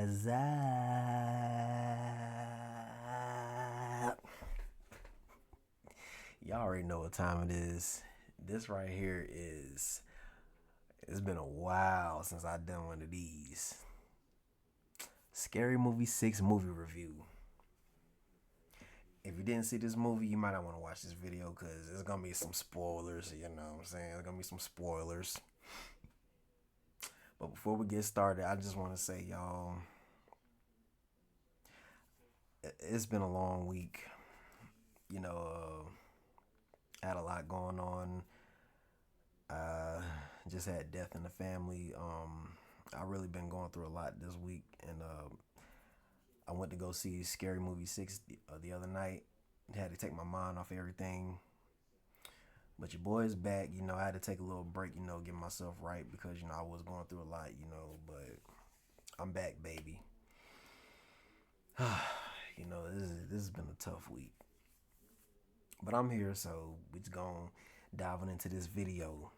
What's up? Y'all already know what time it is. This right here is. It's been a while since I done one of these. Scary Movie 6 movie review. If you didn't see this movie, you might not want to watch this video because there's going to be some spoilers. You know what I'm saying? There's going to be some spoilers. But before we get started, I just want to say, y'all, it's been a long week. You know, I had a lot going on. Just had death in the family. I really been going through a lot this week, and I went to go see Scary Movie 6 the other night. Had to take my mind off everything. But your boy is back. You know, I had to take a little break, get myself right because, I was going through a lot, but I'm back, baby. This has been a tough week. But I'm here, so we just going diving into this video.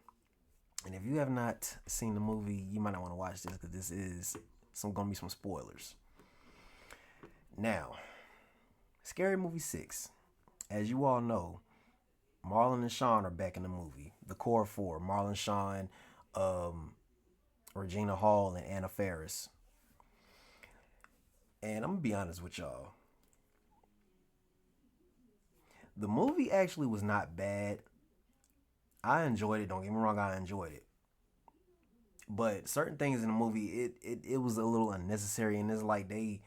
And if you have not seen the movie, you might not want to watch this because this is gonna be some spoilers. Now, Scary Movie 6. As you all know, Marlon and Sean are back in the movie. The core four: Marlon, Sean, Regina Hall, and Anna Faris. And I'm gonna be honest with y'all. The movie actually was not bad. I enjoyed it. Don't get me wrong, I enjoyed it. But certain things in the movie, it was a little unnecessary, and it's like the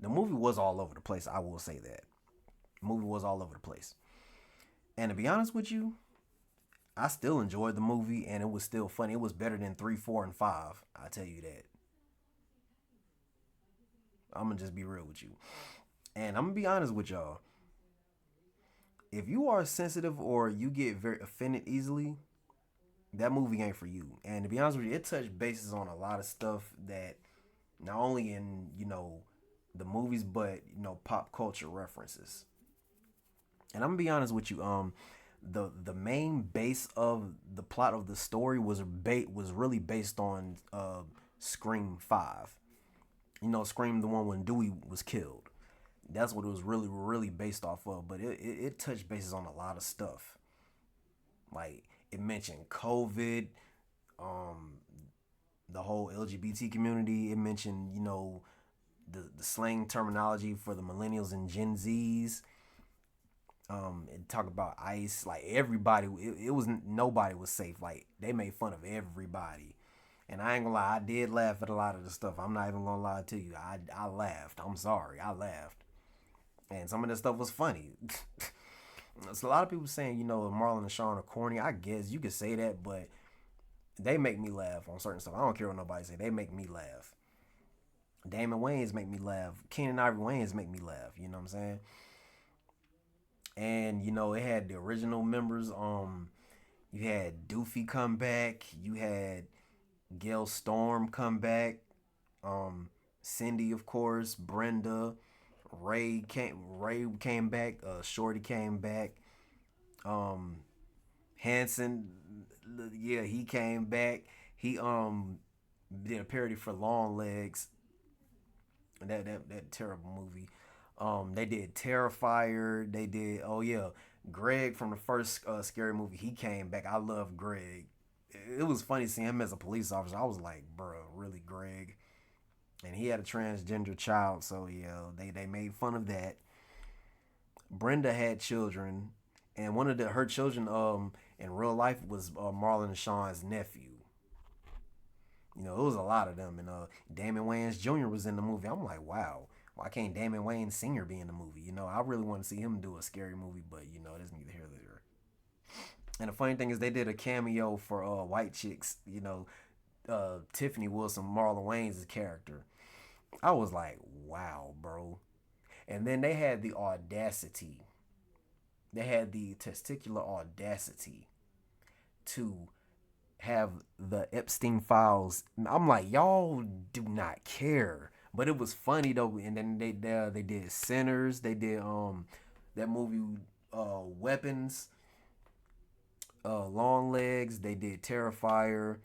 movie was all over the place. I will say that the movie was all over the place. And to be honest with you, I still enjoyed the movie, and it was still funny. It was better than 3, 4, and 5. I tell you that. I'm gonna just be real with you, and I'm gonna be honest with y'all. If you are sensitive or you get very offended easily, that movie ain't for you. And to be honest with you, it touched bases on a lot of stuff that not only in the movies, but pop culture references. And I'm gonna be honest with you, the main base of the plot of the story was really based on Scream 5. Scream, the one when Dewey was killed. That's what it was really based off of. But it touched bases on a lot of stuff. Like, it mentioned COVID, the whole LGBT community. It mentioned, the slang terminology for the millennials and Gen Zs. It talked about ICE. Like, everybody, it was nobody was safe. Like, they made fun of everybody. And I ain't gonna lie, I did laugh at a lot of the stuff. I'm not even gonna lie to you. I laughed. I'm sorry, I laughed. And some of this stuff was funny. It's a lot of people saying, Marlon and Sean are corny. I guess you could say that, but they make me laugh on certain stuff. I don't care what nobody say. They make me laugh. Damon Wayans make me laugh. Keenan Ivory Wayans make me laugh. You know what I'm saying? And it had the original members. You had Doofy come back. You had Gail Storm come back. Cindy, of course. Brenda. Ray came back. Shorty came back. Hanson, yeah, he came back. He did a parody for Long Legs. That terrible movie. They did Terrifier. They did, oh yeah, Greg from the first scary movie. He came back. I love Greg. It was funny seeing him as a police officer. I was like, bro, really, Greg? And he had a transgender child, so yeah, they made fun of that. Brenda had children, and one of her children in real life was Marlon and Sean's nephew. It was a lot of them, and Damon Wayans Jr. was in the movie. I'm like, wow, why can't Damon Wayans Sr. be in the movie? I really want to see him do a scary movie, but that's neither here nor there. And the funny thing is, they did a cameo for White Chicks. Tiffany Wilson, Marlon Wayans' character. I was like, wow, bro. And then they had the audacity. They had the testicular audacity to have the Epstein files. I'm like, y'all do not care. But it was funny though. And then they did Sinners. They did that movie Weapons, Long Legs. They did Terrifier.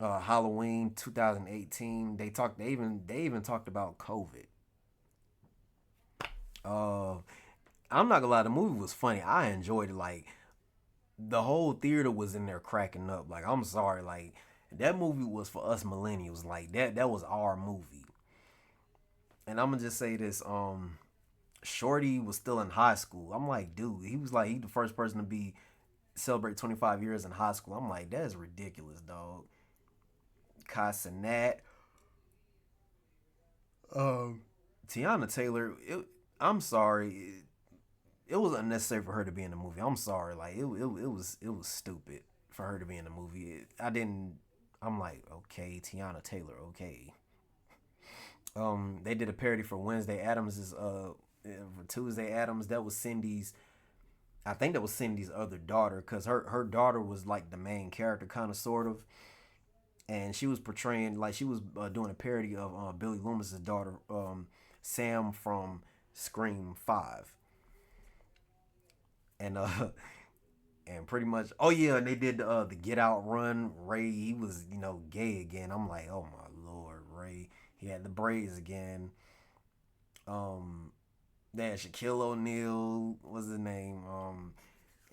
Halloween 2018. They even talked about COVID. Uh, I'm not gonna lie, the movie was funny. I enjoyed it. Like the whole theater was in there cracking up. Like I'm sorry, like that movie was for us millennials. Like that was our movie. And I'm gonna just say this. Shorty was still in high school. I'm like, dude, he was like he the first person to be celebrate 25 years in high school. I'm like, that is ridiculous, dog. Casanat, um, Tiana Taylor. I'm sorry. It was unnecessary for her to be in the movie. I'm sorry. Like it was stupid for her to be in the movie. I didn't. I'm like, okay, Tiana Taylor, okay. They did a parody for Wednesday Adams is for Tuesday Adams. That was Cindy's. I think that was Cindy's other daughter because her daughter was like the main character, kind of sort of, and she was portraying like she was doing a parody of Billy Loomis's daughter, Sam from Scream 5, and and pretty much, oh yeah, and they did the Get Out run. Ray, he was gay again. I'm like, oh my lord, Ray. He had the braids again. Um, they had Shaquille O'Neal. What's his name?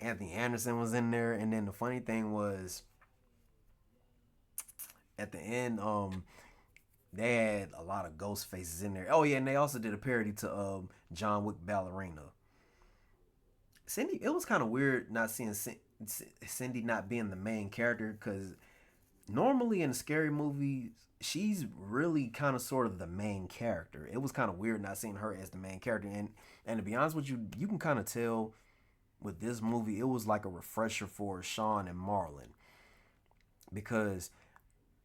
Anthony Anderson was in there, and then the funny thing was at the end, they had a lot of ghost faces in there. Oh yeah, and they also did a parody to John Wick Ballerina. Cindy, it was kind of weird not seeing Cindy not being the main character because normally in scary movies she's really kind of sort of the main character. It was kind of weird not seeing her as the main character, and to be honest with you, you can kind of tell with this movie it was like a refresher for Sean and Marlon because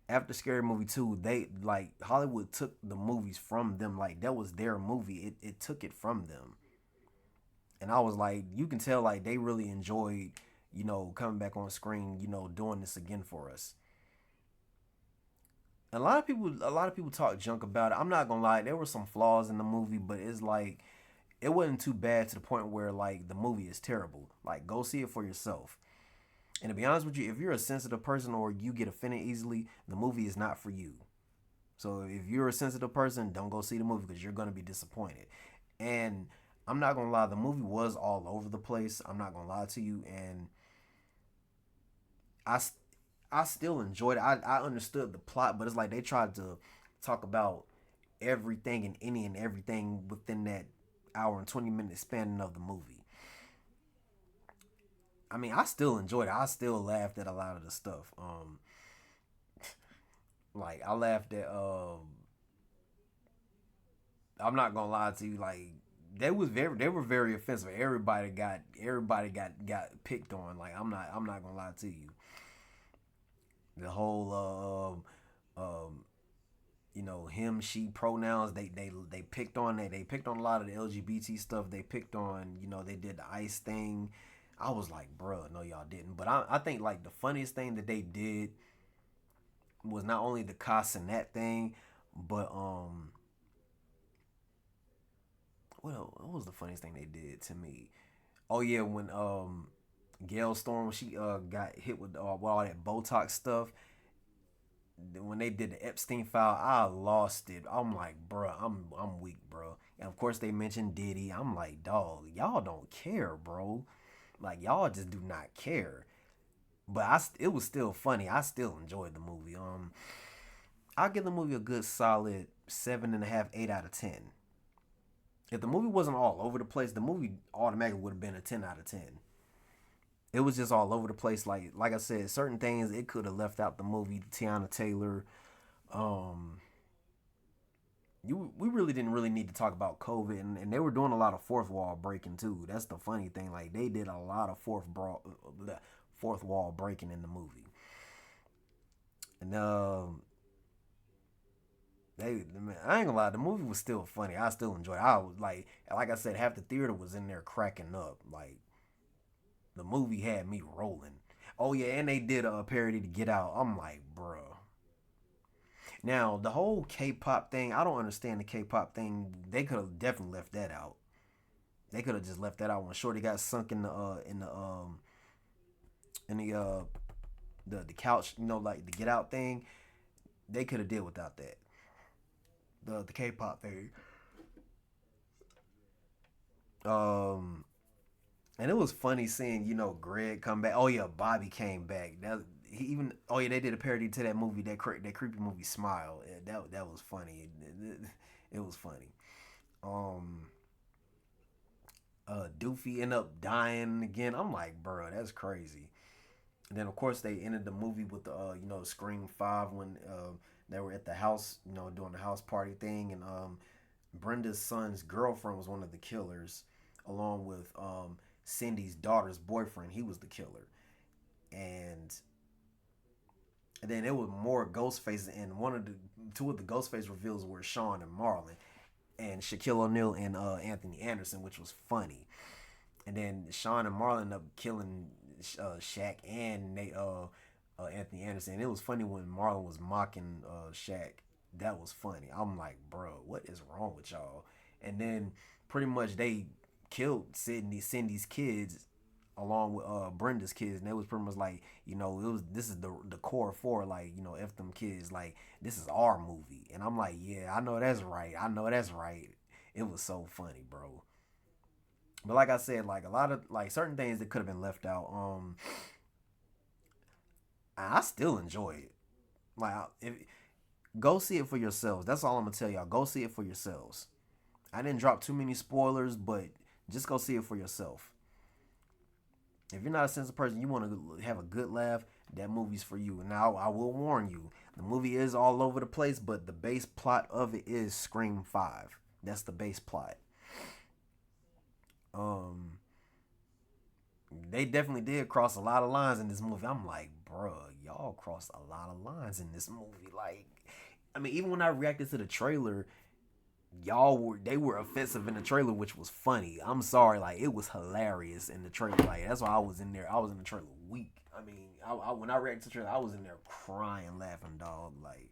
after Scary Movie 2, they like Hollywood took the movies from them. Like that was their movie. It took it from them. And I was like, you can tell like they really enjoyed, coming back on screen, doing this again for us. And a lot of people talk junk about it. I'm not gonna lie, there were some flaws in the movie, but it's like it wasn't too bad to the point where like the movie is terrible. Like go see it for yourself. And to be honest with you, if you're a sensitive person or you get offended easily, the movie is not for you. So if you're a sensitive person, don't go see the movie because you're gonna be disappointed. And I'm not gonna lie, the movie was all over the place. I'm not gonna lie to you, and I I still enjoyed it. I understood the plot, but it's like they tried to talk about everything and any and everything within that hour and 20 minute span of the movie. I mean, I still enjoyed it. I still laughed at a lot of the stuff. Like I laughed at. I'm not gonna lie to you. Like they were very offensive. Everybody got picked on. Like I'm not gonna lie to you. The whole him she pronouns they picked on that. They picked on a lot of the LGBT stuff. They picked on they did the ICE thing. I was like, bruh, no, y'all didn't. But I think like the funniest thing that they did was not only the Casanet thing, but what was the funniest thing they did to me? Oh yeah, when Gail Storm she got hit with all that Botox stuff. When they did the Epstein file, I lost it. I'm like, bruh, I'm weak, bro. And of course they mentioned Diddy. I'm like, dog, y'all don't care, bro. Like y'all just do not care. But it was still funny. I still enjoyed the movie. I'll give the movie a good solid 7.5, 8 out of 10. If the movie wasn't all over the place, the movie automatically would have been a 10 out of 10. It was just all over the place. Like I said, certain things it could have left out the movie. Tiana Taylor, um, we really didn't really need to talk about COVID, and they were doing a lot of fourth wall breaking too. That's the funny thing. Like they did a lot of fourth wall breaking in the movie, and man, I ain't gonna lie, the movie was still funny. I still enjoyed it. I was like I said, half the theater was in there cracking up. Like the movie had me rolling. Oh yeah, and they did a parody to Get Out. I'm like, bruh. Now the whole K-pop thing, I don't understand the K-pop thing. They could have definitely left that out. They could have just left that out when Shorty got sunk in the the couch, like the Get Out thing. They could have did without that. The K-pop thing. Um, and it was funny seeing Greg come back. Oh yeah, Bobby came back. That he even. Oh yeah, they did a parody to that movie, that creepy movie Smile. Yeah, that was funny. It was funny. Um, Doofy end up dying again. I'm like, bro, that's crazy. And then of course they ended the movie with the Scream Five when they were at the house, doing the house party thing, and Brenda's son's girlfriend was one of the killers, along with Cindy's daughter's boyfriend. He was the killer, and then it was more ghost faces, and one of the two of the ghost face reveals were Sean and Marlon, and Shaquille O'Neal and Anthony Anderson, which was funny. And then Sean and Marlon ended up killing Shaq and Anthony Anderson. And it was funny when Marlon was mocking Shaq. That was funny. I'm like, bro, what is wrong with y'all? And then pretty much they killed Cindy's kids along with Brenda's kids, and it was pretty much like, it was this is the core four, like, f them kids, like this is our movie, and I'm like, yeah, I know that's right, I know that's right. It was so funny, bro. But like I said, like a lot of like certain things that could have been left out. I still enjoy it. Like if go see it for yourselves. That's all I'm gonna tell y'all. Go see it for yourselves. I didn't drop too many spoilers, but just go see it for yourself. If you're not a sensitive person, you want to have a good laugh, that movie's for you. Now, I will warn you, the movie is all over the place, but the base plot of it is Scream 5. That's the base plot. Um, they definitely did cross a lot of lines in this movie. I'm like, bruh, y'all crossed a lot of lines in this movie. Like, I mean, even when I reacted to the trailer, they were offensive in the trailer, which was funny. I'm sorry, like it was hilarious in the trailer. Like that's why I was in there. I was in the trailer weak. I mean, when I reacted to the trailer, I was in there crying, laughing, dog. Like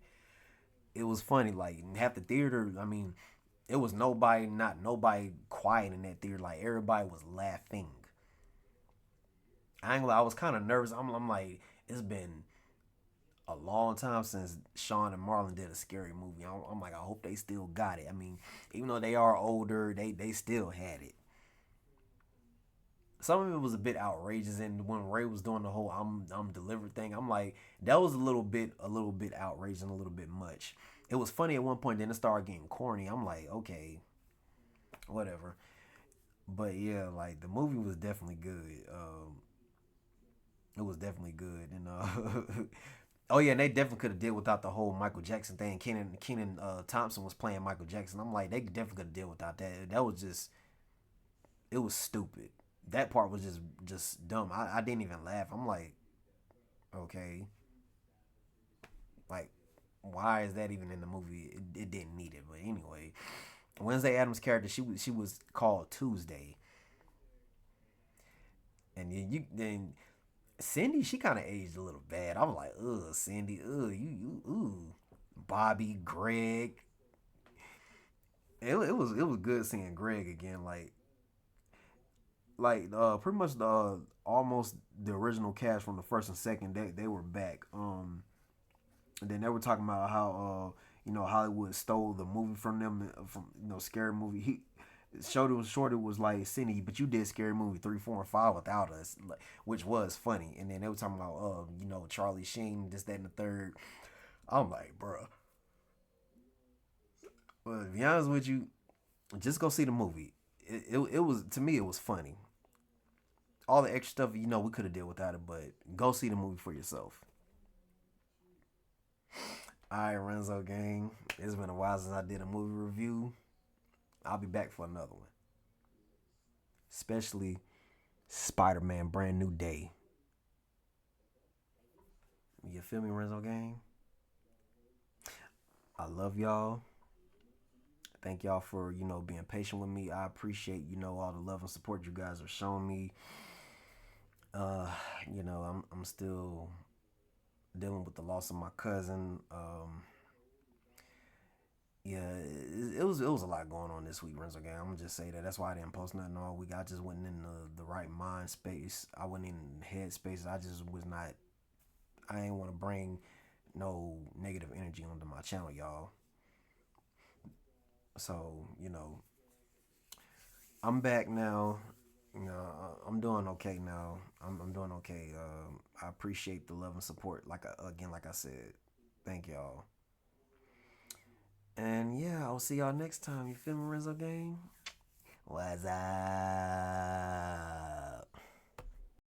it was funny. Like half the theater. I mean, it was not nobody quiet in that theater. Like everybody was laughing. I ain't gonna lie, I was kind of nervous. I'm like, it's been a long time since Sean and Marlon did a scary movie. I'm like, I hope they still got it. I mean, even though they are older, they still had it. Some of it was a bit outrageous, and when Ray was doing the whole I'm delivered thing, I'm like, that was a little bit outrageous and a little bit much. It was funny at one point, then it started getting corny. I'm like, okay, whatever. But yeah, like the movie was definitely good. It was definitely good, and oh yeah, and they definitely could have did without the whole Michael Jackson thing. Kenan Thompson was playing Michael Jackson. I'm like, they definitely could have did without that. That was just, it was stupid. That part was just dumb. I didn't even laugh. I'm like, okay, like why is that even in the movie? It didn't need it. But anyway, Wednesday Adams' character, she was called Tuesday, and then Cindy, she kind of aged a little bad. I was like, ugh, Cindy, ugh, ooh. Bobby, Greg. It was good seeing Greg again. Pretty much the almost the original cast from the first and second. They were back. And then they were talking about how Hollywood stole the movie from them, from scary movie. Shorty was like, Cindy, but you did scary movie 3, 4, and 5 without us, like, which was funny. And then they were talking about Charlie Sheen, this, that, and the third. I'm like, bruh. But to be honest with you, just go see the movie. It was, to me, it was funny. All the extra stuff, we could have did without it, but go see the movie for yourself. All right, Renzo gang. It's been a while since I did a movie review. I'll be back for another one, especially Spider-Man: Brand New Day. You feel me, Renzo gang? I love y'all. Thank y'all for being patient with me. I appreciate all the love and support you guys are showing me. Uh, I'm still dealing with the loss of my cousin. Yeah, it was a lot going on this week, Renzo gang. I'm gonna just say that. That's why I didn't post nothing all week. I just wasn't in the right mind space. I wasn't in head space. I just was not. I ain't want to bring no negative energy onto my channel, y'all. So I'm back now. I'm doing okay now. I'm doing okay. I appreciate the love and support. Like I said, thank y'all. And yeah, I'll see y'all next time. You feel me, Renzo Gang? What's up?